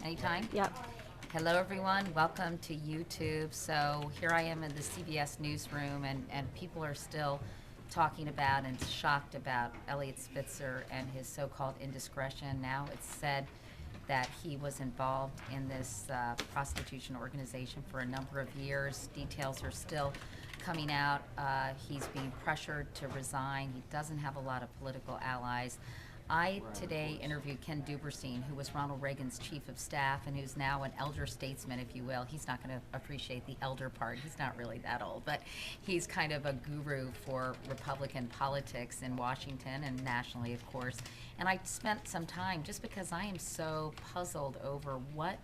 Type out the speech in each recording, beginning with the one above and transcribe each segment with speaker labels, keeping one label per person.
Speaker 1: Anytime?
Speaker 2: Yep.
Speaker 1: Hello, everyone. Welcome to YouTube. So here I am in the CBS newsroom, and people are still talking about and shocked about Eliot Spitzer and his so-called indiscretion. Now it's said that he was involved in this prostitution organization for a number of years. Details are still coming out. He's being pressured to resign. He doesn't have a lot of political allies. I today interviewed Ken Duberstein, who was Ronald Reagan's chief of staff and who's now an elder statesman, if you will. He's not going to appreciate the elder part. He's not really that old, but he's kind of a guru for Republican politics in Washington and nationally, of course. And I spent some time just because I am so puzzled over what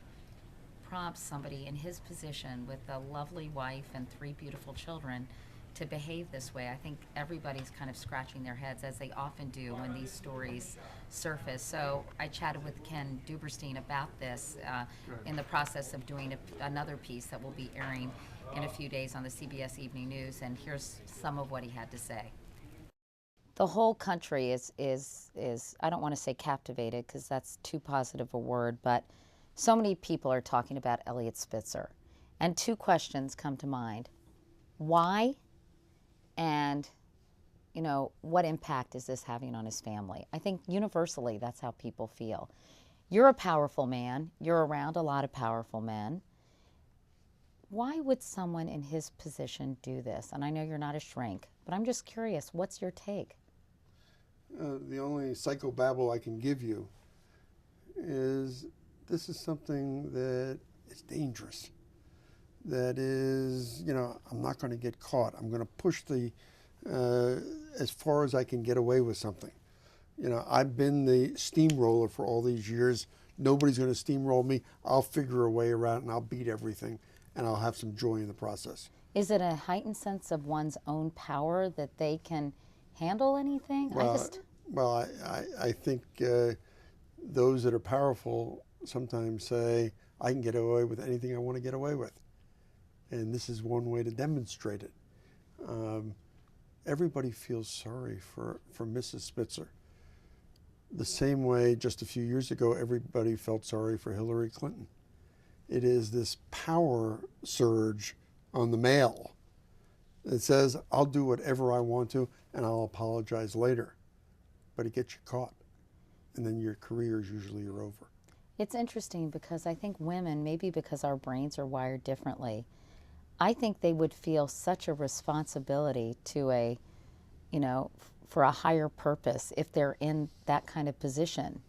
Speaker 1: prompts somebody in his position with a lovely wife and 3 beautiful children to behave this way. I think everybody's kind of scratching their heads, as they often do when these stories surface. So I chatted with Ken Duberstein about this in the process of doing another piece that will be airing in a few days on the CBS Evening News, and here's some of what he had to say. The whole country is I don't want to say captivated because that's too positive a word, but so many people are talking about Eliot Spitzer. And 2 questions come to mind. Why? And, what impact is this having on his family? I think universally that's how people feel. You're a powerful man. You're around a lot of powerful men. Why would someone in his position do this? And I know you're not a shrink, but I'm just curious, what's your take?
Speaker 3: The only psychobabble I can give you is this is something that is dangerous. That is, I'm not going to get caught. I'm going to push as far as I can get away with something. I've been the steamroller for all these years. Nobody's going to steamroll me. I'll figure a way around and I'll beat everything and I'll have some joy in the process.
Speaker 1: Is it a heightened sense of one's own power that they can handle anything?
Speaker 3: Well, I think those that are powerful sometimes say, I can get away with anything I want to get away with. And this is one way to demonstrate it. Everybody feels sorry for Mrs. Spitzer. The same way just a few years ago, everybody felt sorry for Hillary Clinton. It is this power surge on the male that says, I'll do whatever I want to and I'll apologize later. But it gets you caught. And then your career is usually over.
Speaker 1: It's interesting because I think women, maybe because our brains are wired differently, I think they would feel such a responsibility to for a higher purpose if they're in that kind of position,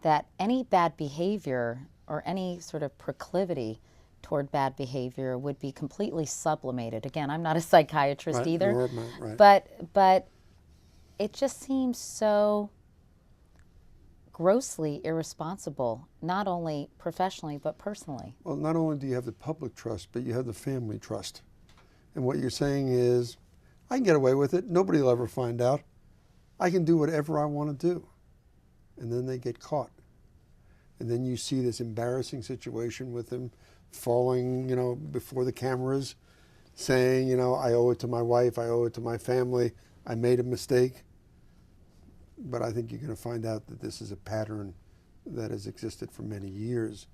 Speaker 1: that any bad behavior or any sort of proclivity toward bad behavior would be completely sublimated. Again, I'm not a psychiatrist either,
Speaker 3: right.
Speaker 1: but it just seems so grossly irresponsible, not only professionally, but personally.
Speaker 3: Well, not only do you have the public trust, but you have the family trust. And what you're saying is, I can get away with it. Nobody will ever find out. I can do whatever I want to do. And then they get caught. And then you see this embarrassing situation with him falling, before the cameras, saying, I owe it to my wife, I owe it to my family, I made a mistake. But I think you're going to find out that this is a pattern that has existed for many years,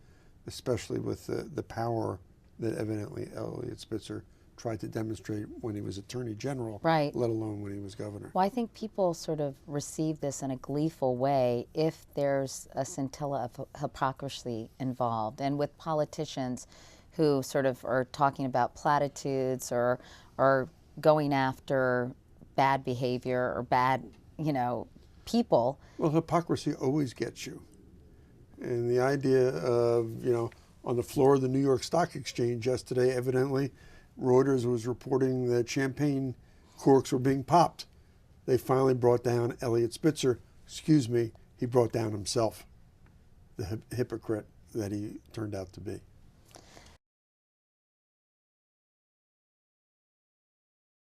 Speaker 3: especially with the power that evidently Eliot Spitzer tried to demonstrate when he was Attorney General,
Speaker 1: right,
Speaker 3: let alone when he was governor.
Speaker 1: Well, I think people sort of receive this in a gleeful way if there's a scintilla of hypocrisy involved. And with politicians who sort of are talking about platitudes or going after bad behavior or bad, people.
Speaker 3: Well, hypocrisy always gets you. And the idea of, on the floor of the New York Stock Exchange yesterday, evidently, Reuters was reporting that champagne corks were being popped. They finally brought down Eliot Spitzer. He brought down himself, the hypocrite that he turned out to be.